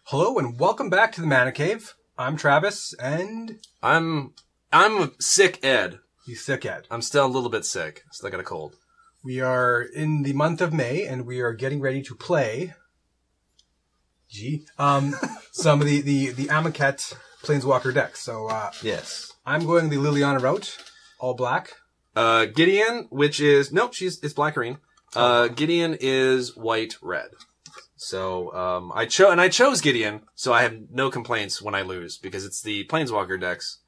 Hello and welcome back to the Mana Cave. I'm Travis and I'm sick, Ed. he's sick Ed. I'm still a little bit sick. Still got a cold. We are in the month of May and we are getting ready to play some of the Amonkhet Planeswalker decks. So Yes. I'm going the Liliana route, all black. Gideon, which is it's black green. Gideon is white red. So I chose Gideon, so I have no complaints when I lose because it's the Planeswalker decks,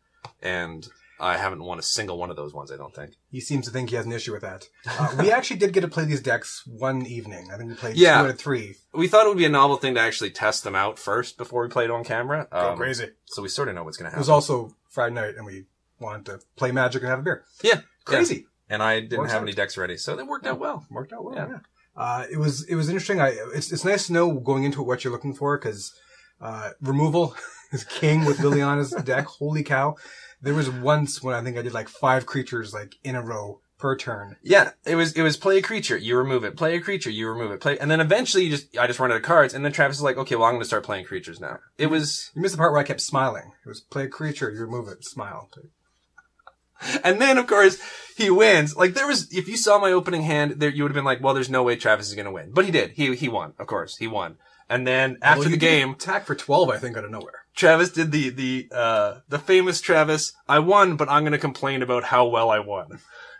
and I haven't won a single one of those ones. I don't think. He seems to think he has an issue with that. We actually did get to play these decks one evening. I think we played 2 out of 3. We thought it would be a novel thing to actually test them out first before we played on camera. Go crazy. So we sort of know what's going to happen. It was also Friday night, and we wanted to play Magic and have a beer. Yeah. Crazy. Yeah. And I didn't have any decks ready, so it worked out well. Yeah. It was interesting. It's nice to know going into it what you're looking for because removal is king with Liliana's deck. Holy cow! There was once when I think I did like 5 creatures like in a row per turn. Yeah, it was play a creature, you remove it. Play a creature, you remove it. And then eventually I just run out of cards. And then Travis is like, okay, well I'm going to start playing creatures now. You missed the part where I kept smiling. It was play a creature, you remove it, smile. And then, of course, he wins. Like, if you saw my opening hand, you would have been like, well, there's no way Travis is going to win. But he did. He won, of course. He won. And then, after the game... attack for 12, I think, out of nowhere. Travis did the famous Travis, I won, but I'm going to complain about how well I won.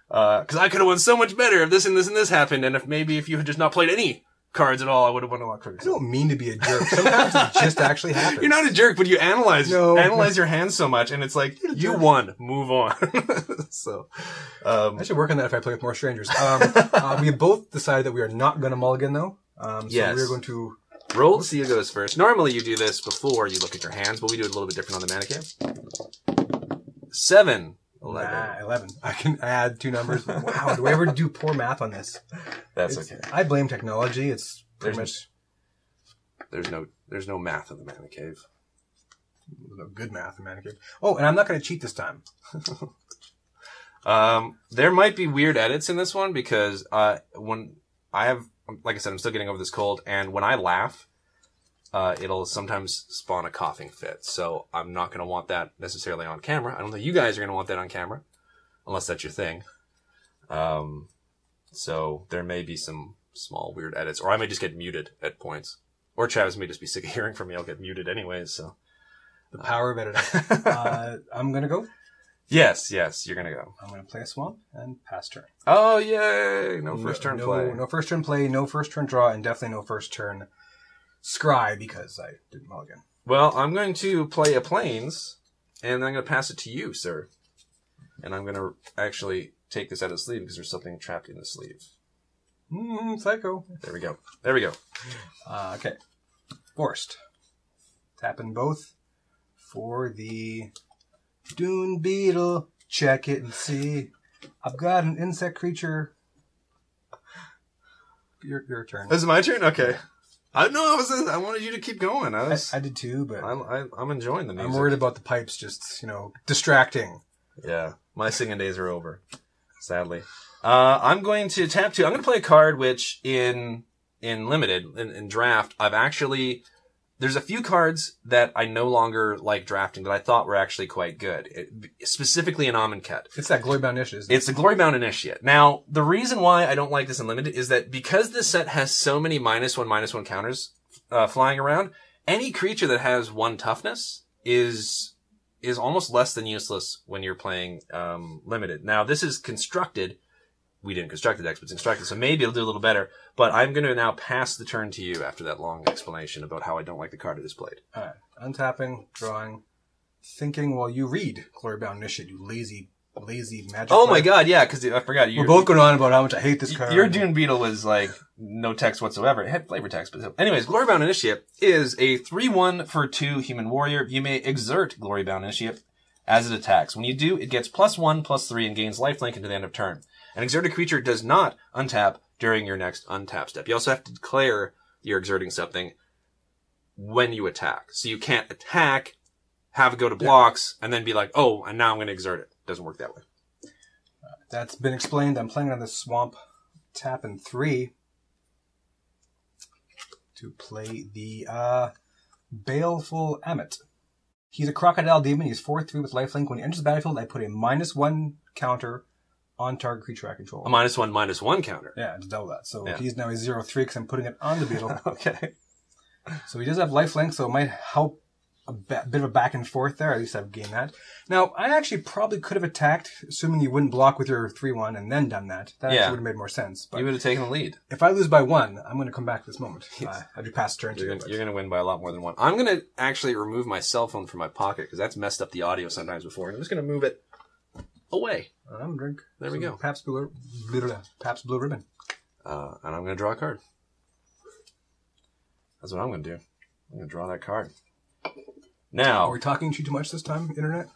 Cause I could have won so much better if this and this and this happened, and if you had just not played any cards at all, I would have won a lot quicker. I don't mean to be a jerk. Sometimes it just actually happens. You're not a jerk, but you analyze your hands so much, and it's like, you won, move on. So, I should work on that if I play with more strangers. We both decided that we are not going to mulligan though. Yes. So we're going to roll to see who goes first. Normally you do this before you look at your hands, but we do it a little bit different on the Mana Cave. 7. 11. Nah, 11. I can add 2 numbers. Wow, do I ever do poor math on this? That's okay. I blame technology. It's pretty much... There's no math in the Mana Cave. There's no good math in Mana Cave. Oh, and I'm not going to cheat this time. There might be weird edits in this one because when I have, like I said, I'm still getting over this cold, and when I laugh, it'll sometimes spawn a coughing fit. So I'm not going to want that necessarily on camera. I don't think you guys are going to want that on camera, unless that's your thing. So there may be some small weird edits, or I may just get muted at points. Or Travis may just be sick of hearing from me. I'll get muted anyways, so. The power of editing. I'm going to go. Yes, you're going to go. I'm going to play a swamp and pass turn. Oh, yay! No first turn play. No first turn play, no first turn draw, and definitely no first turn scry because I didn't mulligan. Well, I'm going to play a plains, and I'm going to pass it to you, sir. And I'm going to actually take this out of the sleeve because there's something trapped in the sleeve. Psycho. There we go. Okay. Forced. Tapping both for the Dune Beetle. Check it and see. I've got an insect creature. Your turn. Is it my turn? Okay. I wanted you to keep going. I did too, but I'm enjoying the music. I'm worried about the pipes just, distracting. Yeah. My singing days are over. Sadly. I'm going to tap 2. I'm going to play a card which in limited, in draft, there's a few cards that I no longer like drafting that I thought were actually quite good. Specifically in Amonkhet. It's that Glorybound Initiate, isn't it? It's the Glorybound Initiate. Now, the reason why I don't like this in limited is that because this set has so many -1/-1 counters flying around, any creature that has 1 toughness is almost less than useless when you're playing limited. Now, this is constructed. We didn't construct the decks, but it's constructed, so maybe it'll do a little better. But I'm going to now pass the turn to you after that long explanation about how I don't like the card it is played. All right. Untapping, drawing, thinking while you read Glorybound Initiate, you lazy magic Oh player. my god, yeah, because I forgot. We're both going on about how much I hate this card. Your Dune Beetle was like no text whatsoever. It had flavor text. But anyways, Glorybound Initiate is a 3/1 for 2 human warrior. You may exert Glorybound Initiate as it attacks. When you do, it gets +1/+3 and gains lifelink until the end of turn. An exerted creature does not untap during your next untap step. You also have to declare you're exerting something when you attack. So you can't attack, have it go to blocks, and then be like, oh, and now I'm going to exert it. Doesn't work that way. That's been explained. I'm playing on this swamp. Tapping 3 to play the Baleful Amonkhet. He's a crocodile demon. He's 4/3 with lifelink. When he enters the battlefield, I put a -1 counter on target creature I control. A -1/-1 counter. Yeah, it's double that. So Yeah. he's now a 0/3 because I'm putting it on the beetle. Okay. So he does have lifelink, so it might help a bit of a back and forth there. At least I've gained that. Now, I actually probably could have attacked, assuming you wouldn't block with your 3/1 and then done that. That actually would have made more sense. But You would have taken the lead. if I lose by 1, I'm going to come back this moment. I do pass turn You're 2. going to win by a lot more than 1. I'm going to actually remove my cell phone from my pocket because that's messed up the audio sometimes before. And I'm just going to move it away. I'm drink. There we go. Pabst Blue Ribbon. And I'm going to draw a card. That's what I'm going to do. I'm going to draw that card. Now, Are we talking too much this time, Internet?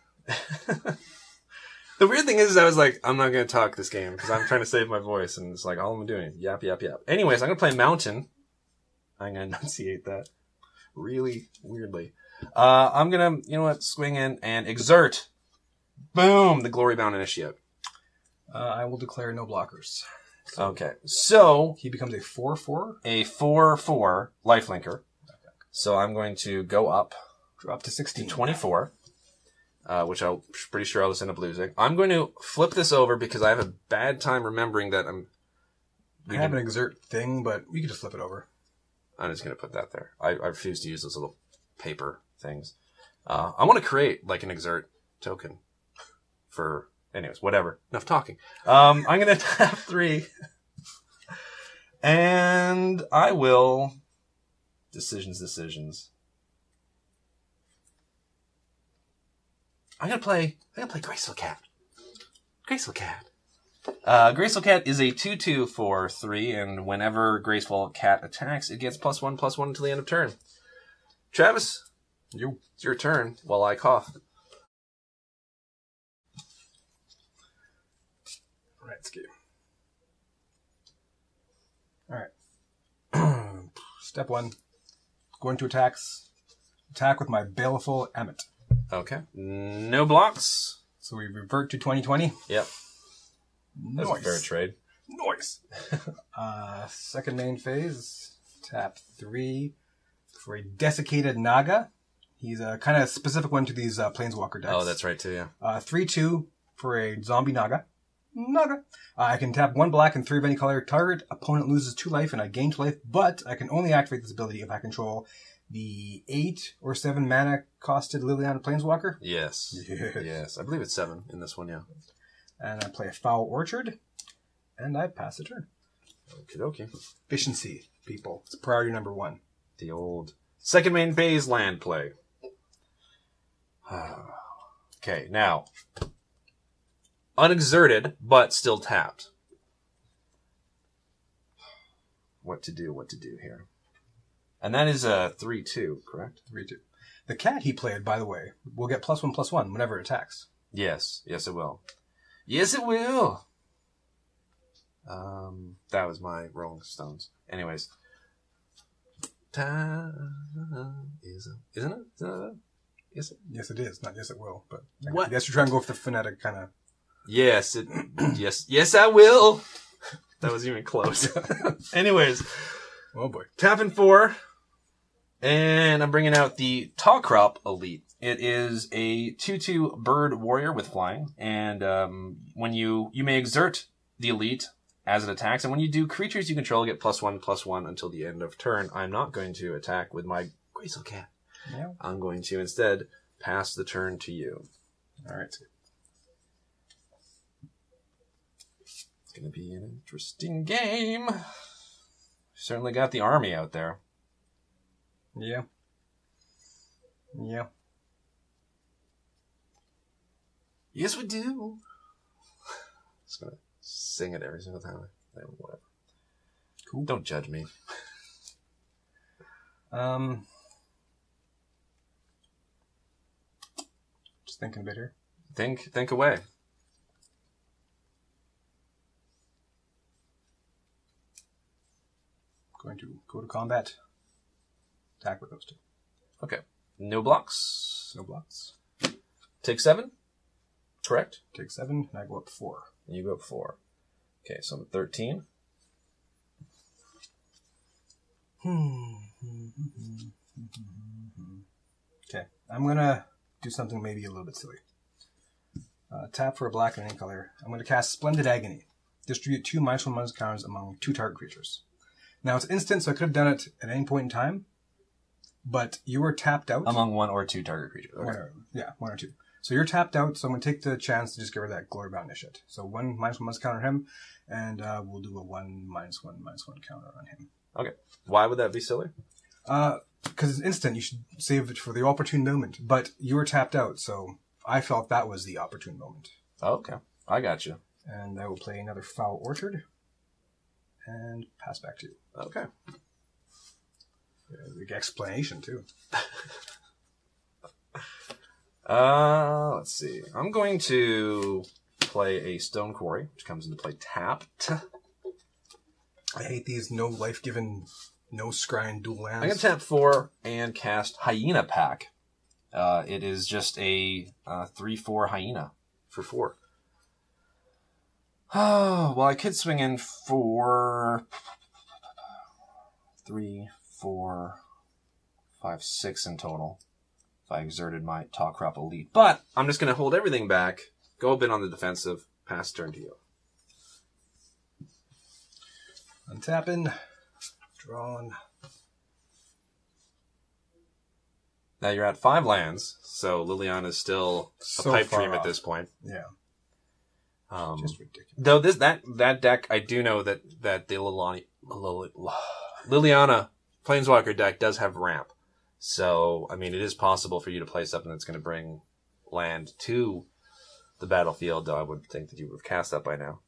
the weird thing is I was like, I'm not going to talk this game because I'm trying to save my voice. And it's like, all I'm doing, yap, yap, yap. Anyways, I'm going to play Mountain. I'm going to enunciate that really weirdly. I'm going to, you know what, swing in and exert. Boom, the Glorybound Initiate. I will declare no blockers. Okay, so He becomes a 4/4. a 4/4 lifelinker. So I'm going to go up Drop to 16. to 24, which I'm pretty sure I'll just end up losing. I'm going to flip this over because I have a bad time remembering that I have an exert thing, but we can just flip it over. I'm just going to put that there. I refuse to use those little paper things. I want to create like an exert token for, anyways, whatever. Enough talking. I'm going to tap 3. And I will decisions. I'm gonna play Graceful Cat. Graceful Cat is a 2/2 for 3, and whenever Graceful Cat attacks, it gets +1/+1 until the end of turn. Travis, it's your turn while I cough. Right, skip. Alright. Step 1. Going to attacks. Attack with my Baleful Amonkhet. Okay. No blocks. So we revert to 2020. Yep. That's Nice. a fair trade. Nice. Second main phase. Tap 3 for a Desiccated Naga. He's a kind of specific one to these Planeswalker decks. Oh, that's right too, yeah. 3/2 for a Zombie Naga. I can tap 1 black and 3 of any color. Target opponent loses 2 life and I gain 2 life, but I can only activate this ability if I control the 8 or 7 mana costed Liliana Planeswalker. Yes. Yes. I believe it's 7 in this one, yeah. And I play a Foul Orchard, and I pass the turn. Okie dokie. Efficiency, people. It's priority number 1. The old second main phase land play. Okay, now. Unexerted, but still tapped. What to do here. And that is a 3/2, correct? 3/2. The cat he played, by the way, will get +1/+1 whenever it attacks. Yes. Yes, it will. Yes, it will. That was my Rolling Stones. Anyways. Time isn't it? Yes, Yes, it is. Not yes, it will. But What? I guess you're trying to go for the phonetic kind of... Yes, yes, I will. That was even close. Anyways, Oh, boy. tapping 4, and I'm bringing out the Tawcrop Elite. It is a 2/2 bird warrior with flying, and when you may exert the Elite as it attacks, and when you do, creatures you control get +1/+1 until the end of turn. I'm not going to attack with my Graceful Cat. Yeah. I'm going to instead pass the turn to you. All right. It's going to be an interesting game. Certainly got the army out there. Yeah. Yeah. Yes, we do. Just going to sing it every single time. Whatever. Cool. Don't judge me. Just thinking a bit here. Think away. Going to go to combat. Attack with those 2. Okay. No blocks. No blocks. Take 7. Correct. Take 7, and I go up 4. And you go up 4. Okay, so I'm at 13. Okay, I'm gonna do something maybe a little bit silly. Tap for a black and any color. I'm gonna cast Splendid Agony. Distribute 2 -1 counters among 2 target creatures. Now it's instant, so I could have done it at any point in time, but you were tapped out. Among 1 or 2 target creatures. Okay. 1 or 2. So you're tapped out, so I'm going to take the chance to just get rid of that Glorybound Initiate. So 1 -1 counter him, and we'll do a 1 -1 counter on him. Okay. Why would that be silly? Because it's instant, you should save it for the opportune moment. But you were tapped out, so I felt that was the opportune moment. Okay. I got you. And I will play another Foul Orchard, and pass back to you. Okay. Big explanation, too. Let's see. I'm going to play a Stone Quarry, which comes into play tapped. I hate these no life-given, no scrying dual lands. I'm going to tap 4 and cast Hyena Pack. It is just a 3/4 Hyena for 4. Oh, well, I could swing in 4, 3, 4, 5, 6 in total if I exerted my Talk Crop Elite. But I'm just going to hold everything back, go a bit on the defensive, pass turn to you. Untapping, drawing. Now you're at 5 lands, so Liliana is still a pipe dream at this point. Yeah. Just ridiculous. Though that deck, I do know that the Liliana Planeswalker deck does have ramp. So, I mean, it is possible for you to play something that's going to bring land to the battlefield, though I would think that you would have cast that by now.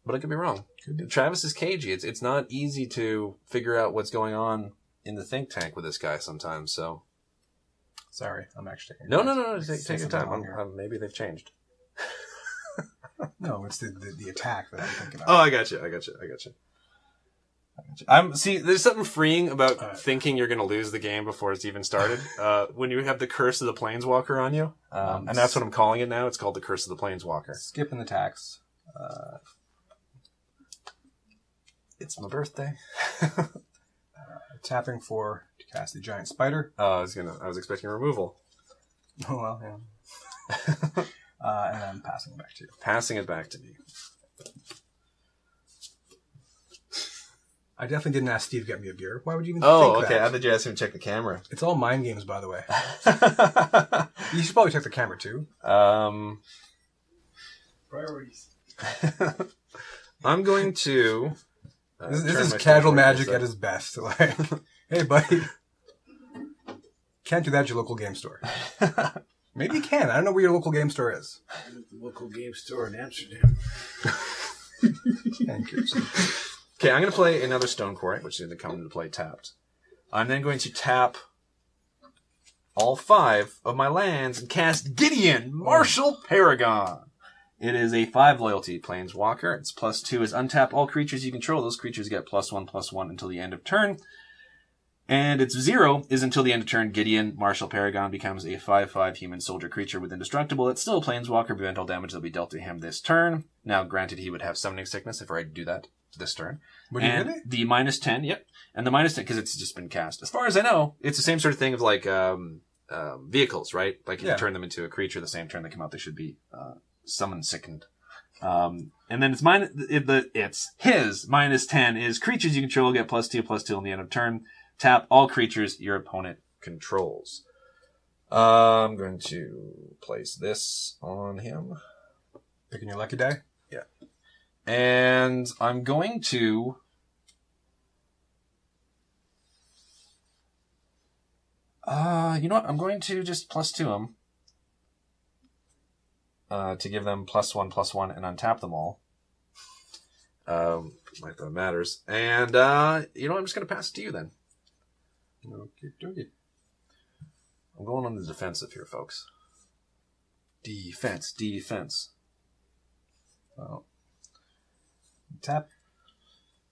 But I could be wrong. Travis is cagey. It's not easy to figure out what's going on in the think tank with this guy sometimes, so... Sorry, I'm actually taking No. Take your time. Maybe they've changed. No, it's the attack that I'm thinking of. Oh, I got you. See, there's something freeing about thinking you're going to lose the game before it's even started. When you have the Curse of the Planeswalker on you, and that's what I'm calling it now. It's called the Curse of the Planeswalker. Skipping the tax. It's my birthday. Tapping 4 to cast the Giant Spider. I was expecting removal. Oh well, yeah. And I'm passing it back to you. Passing it back to me. I definitely didn't ask Steve to get me a beer. Why would you even think that? Oh, okay. I thought you asked him to check the camera. It's all mind games, by the way. You should probably check the camera, too. Priorities. I'm going to... this is casual magic at its best. Like, hey, buddy. Can't do that at your local game store. Maybe you can. I don't know where your local game store is. The local game store in Amsterdam. Thank you. Okay, I'm going to play another Stone Quarry, which is going to come into play tapped. I'm then going to tap all 5 of my lands and cast Gideon, Martial Paragon. It is a 5 loyalty Planeswalker. Its +2 is untap all creatures you control. Those creatures get +1/+1 until the end of turn. And its 0 is until the end of turn. Gideon, Martial Paragon, becomes a 5/5 human soldier creature with indestructible. It's still a Planeswalker. Prevent all damage that will be dealt to him this turn. Now, granted, he would have Summoning Sickness if I do that this turn. And the -10, yep. And the -10, because it's just been cast. As far as I know, it's the same sort of thing of like vehicles, right? Like if you turn them into a creature the same turn they come out, they should be summon sickened. And then it's his -10 is creatures you control get +2/+2 on the end of turn. Tap all creatures your opponent controls. I'm going to place this on him. Picking your lucky die? Yeah. And I'm going to... you know what? I'm going to just +2 them. To give them +1/+1 and untap them all. Like that matters. And, you know what? I'm just going to pass it to you then. Okay. I'm going on the defensive here, folks. Defense. Well, tap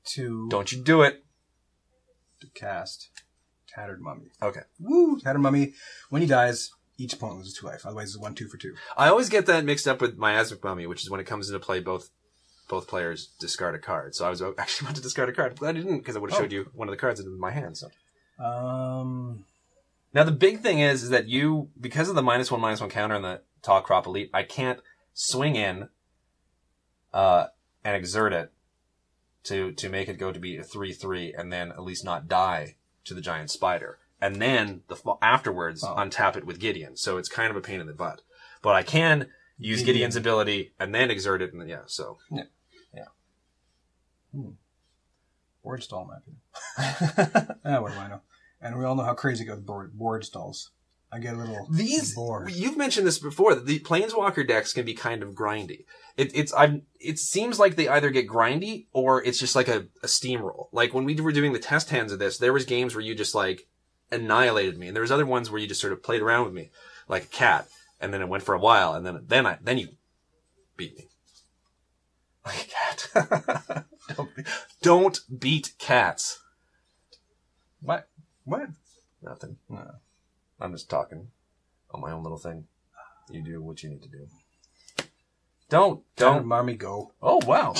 2. Don't you do it. To cast Tattered Mummy. Okay. Woo! Tattered Mummy. When he dies, each opponent loses 2 life. Otherwise, it's 1/2 for 2. I always get that mixed up with Miasmic Mummy, which is when it comes into play, both players discard a card. So I was actually about to discard a card. But I didn't, because I would have showed you one of the cards in my hand. So Now, the big thing is that you, because of the -1/-1 counter on the Tall Crop Elite, I can't swing in and exert it to make it go to be a 3/3 and then at least not die to the giant spider. And then afterwards untap it with Gideon. So it's kind of a pain in the butt. But I can use Gideon's ability and then exert it. And so. Yeah. Board stall might be. What do I know? And we all know how crazy it goes board stalls. I get a little bored. You've mentioned this before, that the Planeswalker decks can be kind of grindy. It seems like they either get grindy or it's just like a steamroll. Like when we were doing the test hands of this, there was games where you just like annihilated me. And there was other ones where you just sort of played around with me like a cat. And then it went for a while. And then you beat me. Like a cat. Don't beat cats. What? Nothing. No. I'm just talking on my own little thing. You do what you need to do. Don't. Mommy, go. Oh, wow.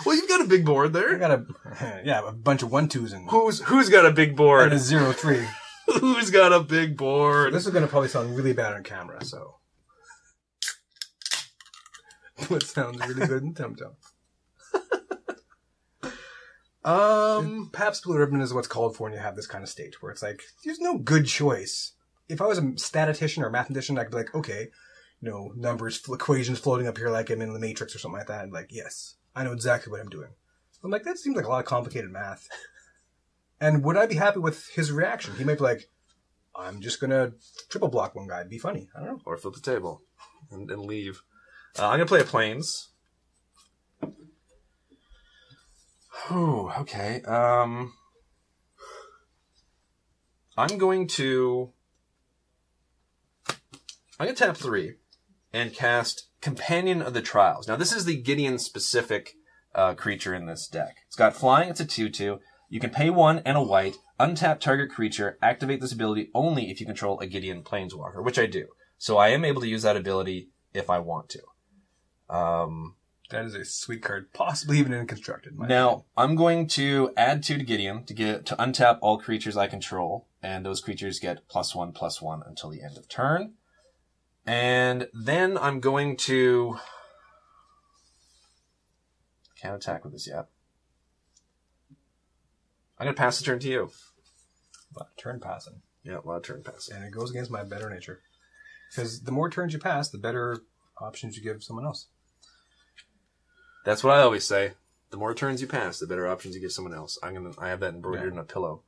Well, you've got a big board there. I got a bunch of 1/2s and Who's got a big board? and a 0/3. Who's got a big board? This is going to probably sound really bad on camera, so. What sounds really good in Tum-Tum. Perhaps Blue Ribbon is what's called for when you have this kind of state, where it's like, there's no good choice. If I was a statistician or a mathematician, I could be like, okay, numbers, equations floating up here like I'm in the Matrix or something like that. And like, yes, I know exactly what I'm doing. I'm like, that seems like a lot of complicated math. And would I be happy with his reaction? He might be like, I'm just going to triple block one guy. It'd be funny. I don't know. Or flip the table and leave. I'm going to play a Plains. Oh, okay. I'm going to tap 3 and cast Companion of the Trials. Now, this is the Gideon-specific creature in this deck. It's got flying. It's a 2/2. You can pay 1 and a white, untap target creature, activate this ability only if you control a Gideon Planeswalker, which I do. So I am able to use that ability if I want to. That is a sweet card, possibly even in constructed. Now, I'm going to add 2 to Gideon to untap all creatures I control, and those creatures get +1/+1 until the end of turn. And then I'm going to... Can't attack with this yet. I'm going to pass the turn to you. A lot of turn passing. Yeah, a lot of turn passing. And it goes against my better nature. Because the more turns you pass, the better options you give someone else. That's what I always say. The more turns you pass, the better options you give someone else. I have that embroidered in a pillow.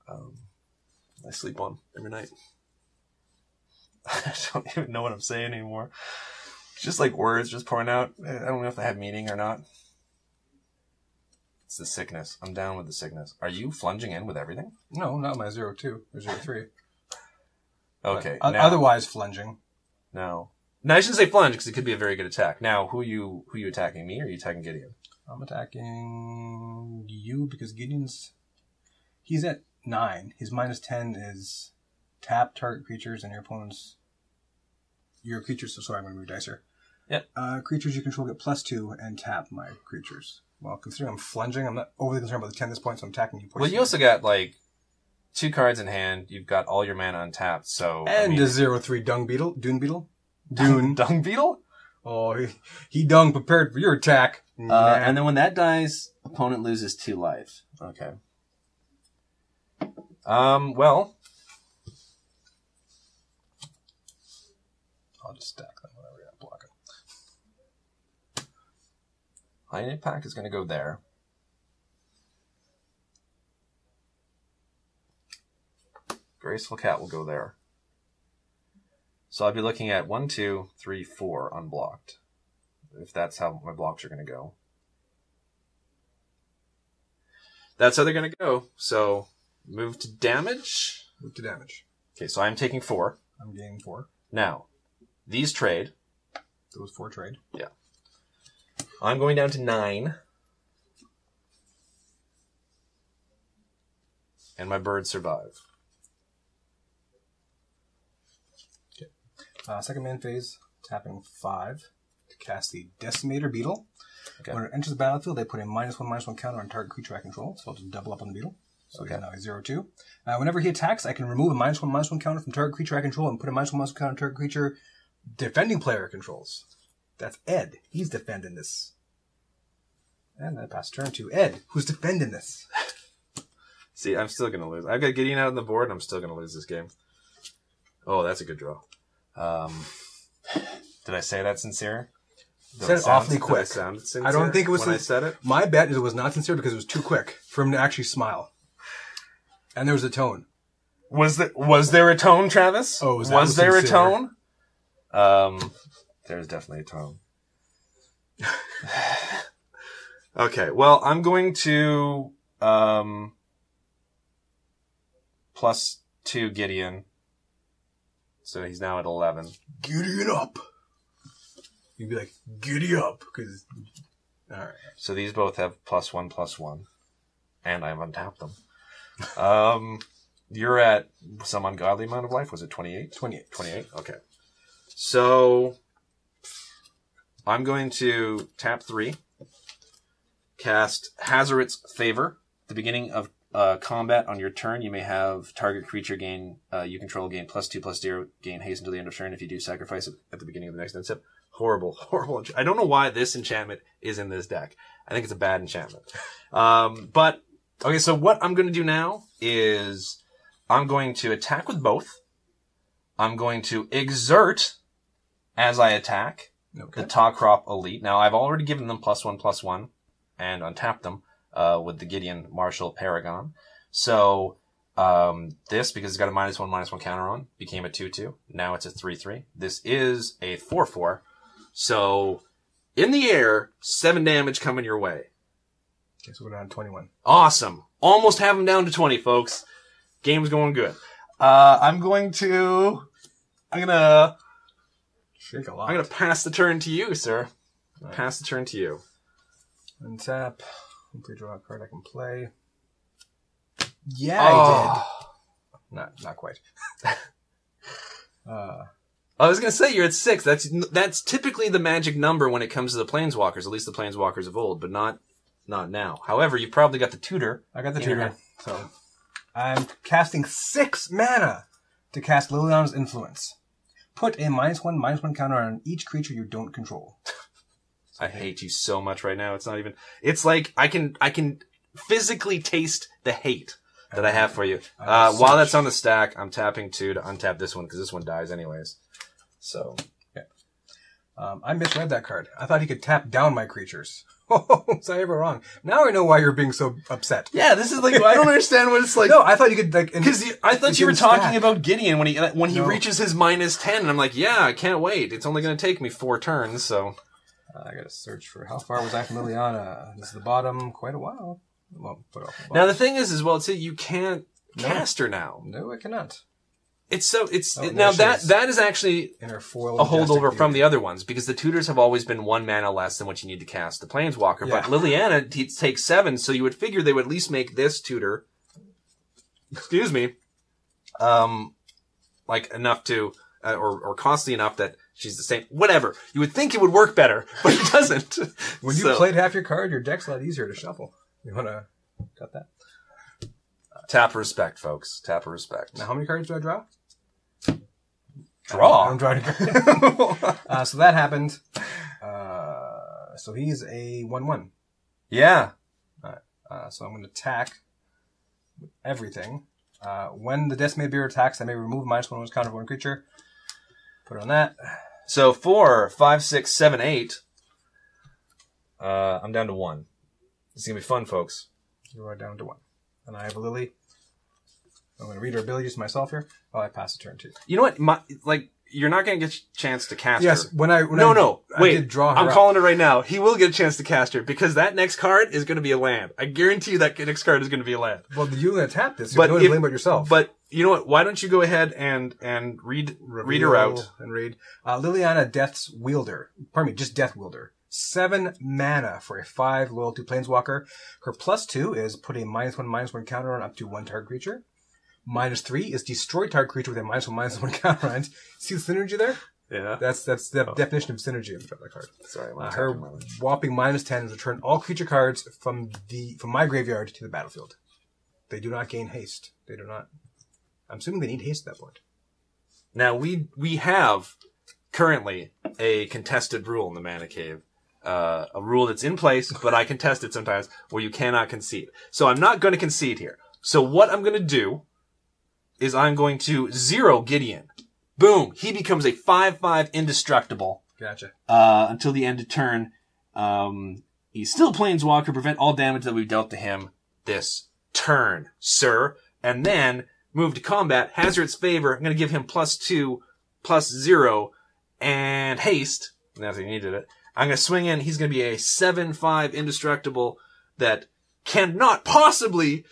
I sleep on every night. I don't even know what I'm saying anymore. It's just like words just pouring out. I don't know if they have meaning or not. It's the sickness. I'm down with the sickness. Are you flunging in with everything? No, not my 0/2 or 0/3. Okay. Otherwise flunging. No, I shouldn't say flunge because it could be a very good attack. Now, who are you attacking? Me or are you attacking Gideon? I'm attacking you because he's at 9. His -10 is tap target creatures and your creatures. So sorry, I'm going to move dice here. Yep. Creatures you control get +2 and tap my creatures. Well, considering I'm flunging, I'm not overly concerned about the 10 at this point, so I'm attacking you. Well, you also got like 2 cards in hand. You've got all your mana untapped. So and a 0/3 Dune Beetle. Dung Beetle? Oh, he dung prepared for your attack. And then when that dies, opponent loses 2 life. Okay. Well, I'll just stack them whenever you're blocking. High Impact is going to go there. Graceful Cat will go there. So I'll be looking at 1, 2, 3, 4 unblocked. If that's how my blocks are going to go. That's how they're going to go. So move to damage. Move to damage. Okay, so I'm taking 4. I'm gaining 4. Now, these trade. Those 4 trade. Yeah. I'm going down to 9. And my birds survive. Second main phase, tapping 5 to cast the Decimator Beetle. Okay. When it enters the battlefield, they put a -1/-1 counter on target creature I control, so I'll just double up on the beetle. So okay. Now he's 0-2. Whenever he attacks, I can remove a -1/-1 counter from target creature I control and put a -1/-1 counter on target creature defending player controls. That's Ed. He's defending this. And then I pass turn to Ed, who's defending this. See, I'm still going to lose. I've got Gideon out on the board, and I'm still going to lose this game. Oh, that's a good draw. Did I say that sincere? Said it awfully quick. I don't think it was when I said it. My bet is it was not sincere because it was too quick for him to actually smile. And there was a tone. Was there a tone, Travis? Oh, was there a tone? There's definitely a tone. Okay, well, I'm going to +2 Gideon. So he's now at 11. Gideon up. You'd be like, giddy up. Cause... All right. So these both have +1/+1. And I've untapped them. You're at some ungodly amount of life. Was it 28? 28. 28? Okay. So I'm going to tap 3. Cast Hazoret's Favor. At the beginning of combat on your turn, you may have target creature you control gain +2/+0, gain haste until the end of turn if you do sacrifice it at the beginning of the next end step. Horrible, horrible. I don't know why this enchantment is in this deck. I think it's a bad enchantment. But, okay, so what I'm going to do now is I'm going to attack with both. I'm going to exert as I attack the Tawcrop Elite. Now, I've already given them +1/+1 and untapped them with the Gideon Marshall Paragon. So this, because it's got a -1/-1 counter on, became a 2/2. Now it's a 3/3. This is a 4/4. So in the air, 7 damage coming your way. Okay, so we're down to 21. Awesome. Almost have them down to 20, folks. Game's going good. I'm gonna shake a lot. I'm gonna pass the turn to you, sir. Right. Pass the turn to you. Untap. Hopefully draw a card I can play. Yeah, I did. Not quite. I was going to say you're at 6. That's typically the magic number when it comes to the Planeswalkers, at least the Planeswalkers of old, but not now. However, you've probably got the tutor. I got the tutor. So I'm casting 6 mana to cast Liliana's Influence. Put a -1/-1 counter on each creature you don't control. I hate you so much right now. It's not even. It's like I can physically taste the hate that I have for you. While that's on the stack, I'm tapping 2 to untap this one because this one dies anyways. So, yeah. I misread that card. I thought he could tap down my creatures. Oh, was I ever wrong? Now I know why you're being so upset. Yeah, this is like I don't understand what it's like. No, I thought you could like because I thought you were talking about Gideon when he reaches his -10, and I'm like, yeah, I can't wait. It's only going to take me 4 turns, so. I gotta search for how far was I from Liliana. This is the bottom, quite a while. Well, put off the bottom. Now the thing is well, you can't cast her now. No, I cannot. Now that is actually in her foil a holdover from the other ones because the tutors have always been 1 mana less than what you need to cast the Planeswalker. Yeah. But Liliana takes 7, so you would figure they would at least make this tutor, excuse me, like enough to or costly enough that she's the same. Whatever. You would think it would work better, but it doesn't. When you played half your card, your deck's a lot easier to shuffle. You wanna cut that? Tap respect, folks. Tap respect. Now, how many cards do I draw? Draw? I'm drawing a card. So that happened. So he's a 1/1. Yeah. So I'm going to attack with everything. When the Decimated Beer attacks, I may remove -1/-1 counter of 1 creature. Put it on that. So 4, 5, 6, 7, 8. I'm down to 1. This is going to be fun, folks. You are down to 1. And I have a Lily. I'm going to read her abilities myself here. Oh, I pass the turn too. You know what? You're not going to get a chance to cast her. Yes, wait. I did draw her I'm calling it right now. He will get a chance to cast her because that next card is going to be a land. I guarantee you that next card is going to be a land. Well, you're going to tap this. You're going to blame it yourself. But you know what? Why don't you go ahead and read her out and read Liliana, Death's Wielder. Pardon me, just Death Wielder. 7 mana for a 5 loyalty Planeswalker. Her +2 is put a -1/-1 counter on up to 1 target creature. -3 is destroy target creature with a -1/-1 counter on it. See the synergy there? Yeah. That's the definition of synergy of the card. Sorry, her whopping -10 is return all creature cards from my graveyard to the battlefield. They do not gain haste. They do not. I'm assuming they need haste at that point. Now, we have currently a contested rule in the Mana Cave. A rule that's in place, but I contest it sometimes, where you cannot concede. So I'm not going to concede here. So what I'm going to do is I'm going to 0 Gideon. Boom! He becomes a 5/5 indestructible. Gotcha. Until the end of turn. He's still Planeswalker. Prevent all damage that we've dealt to him this turn, sir. And then move to combat. Hazard's favor. I'm going to give him +2/+0 and haste. Not that he needed it. I'm going to swing in. He's going to be a 7/5 indestructible that cannot possibly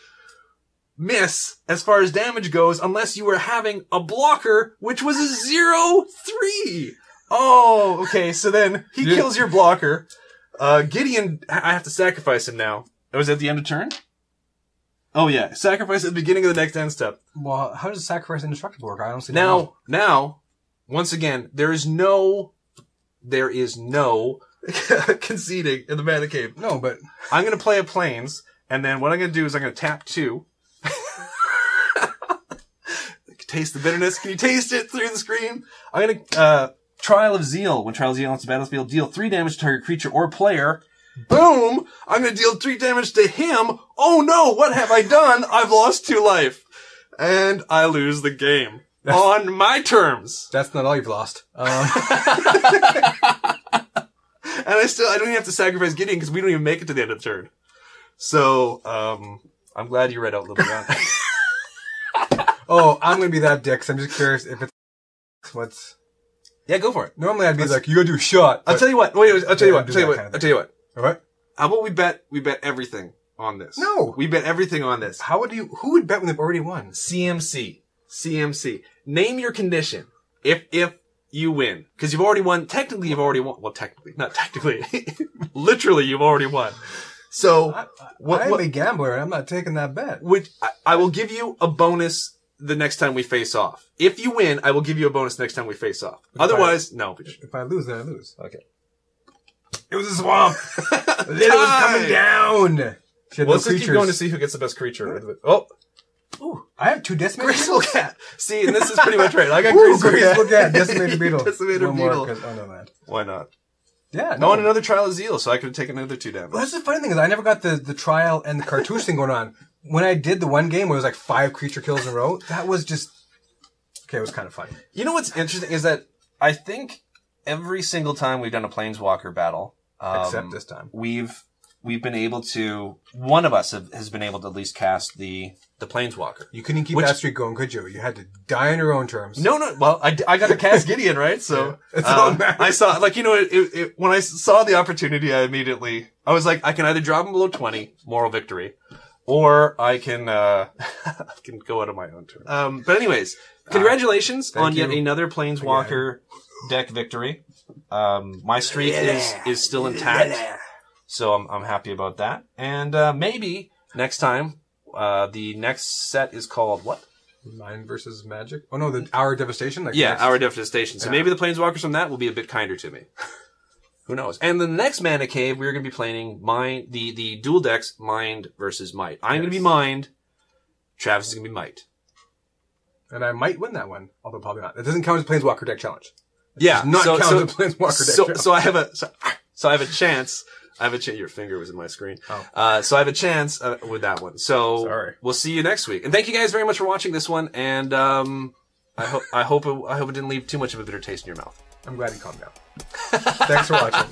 miss as far as damage goes unless you were having a blocker, which was a 0/3. Oh, okay. So then he kills your blocker. Gideon, I have to sacrifice him now. Oh, is that the end of turn? Oh yeah, sacrifice at the beginning of the next end step. Well, how does sacrifice indestructible work? I honestly don't know. Now, once again, there is no conceding in the Mana Cave. No, but I'm going to play a Plains, and then what I'm going to do is I'm going to tap 2. Taste the bitterness. Can you taste it through the screen? I'm going to, Trial of Zeal. When Trial of Zeal enters the battlefield, deal 3 damage to target creature or player. Boom! I'm going to deal 3 damage to him. Oh no, what have I done? I've lost 2 life. And I lose the game. On my terms. That's not all you've lost. And I don't even have to sacrifice Gideon because we don't even make it to the end of the turn. So, I'm glad you read out Liliana. Oh, I'm going to be that dick, 'cause I'm just curious if it's what's... Yeah, go for it. Normally I'd be like, you gotta do a shot. I'll tell you what. Wait, I'll tell you what. All right. How about we bet everything on this? No. We bet everything on this. Who would bet when they've already won? CMC. Name your condition. If you win. Because you've already won. Technically, you've already won. Well, technically. Not technically. Literally, you've already won. So, I'm a gambler and I'm not taking that bet. I will give you a bonus the next time we face off. If you win, I will give you a bonus next time we face off. Otherwise, no. If I lose, then I lose. Okay. It was a swamp. It was coming down. Let's just keep going to see who gets the best creature. Oh. Ooh, I have 2 decimated Graceful beetles. Cat. See, and this is pretty much right. I got Graceful Cat. Decimated beetle. Decimated One beetle. More, oh, no, man. Why not? Yeah. No, and another Trial of Zeal, so I could have taken another 2 damage. Well, that's the funny thing is I never got the trial and the cartouche thing going on. When I did the one game where it was like 5 creature kills in a row, that was just... Okay, it was kind of funny. You know what's interesting is that I think every single time we've done a Planeswalker battle... except this time. We've been able to... One of us has been able to at least cast the Planeswalker. You couldn't keep that streak going, could you? You had to die on your own terms. No. Well, I got to cast Gideon, right? So I saw, like, you know, when I saw the opportunity, I was like, I can either drop him below 20, moral victory, or I can go out of my own terms. But anyways, congratulations on yet another Planeswalker deck victory. My streak is still intact, so I'm happy about that. And maybe next time. The next set is called what? Mind versus Magic? Oh no, the Hour Devastation? Hour Devastation. So maybe the Planeswalkers from that will be a bit kinder to me. Who knows? And the next Mana Cave, we're going to be playing the dual decks, Mind versus Might. I'm going to be Mind. Travis is going to be Might. And I might win that one, although probably not. It doesn't count as Planeswalker deck challenge. It does not count as Planeswalker deck challenge. So I have a chance. Your finger was in my screen. Oh. So I have a chance with that one. So sorry. We'll see you next week. And thank you guys very much for watching this one. And I hope it didn't leave too much of a bitter taste in your mouth. I'm glad you calmed down. Thanks for watching.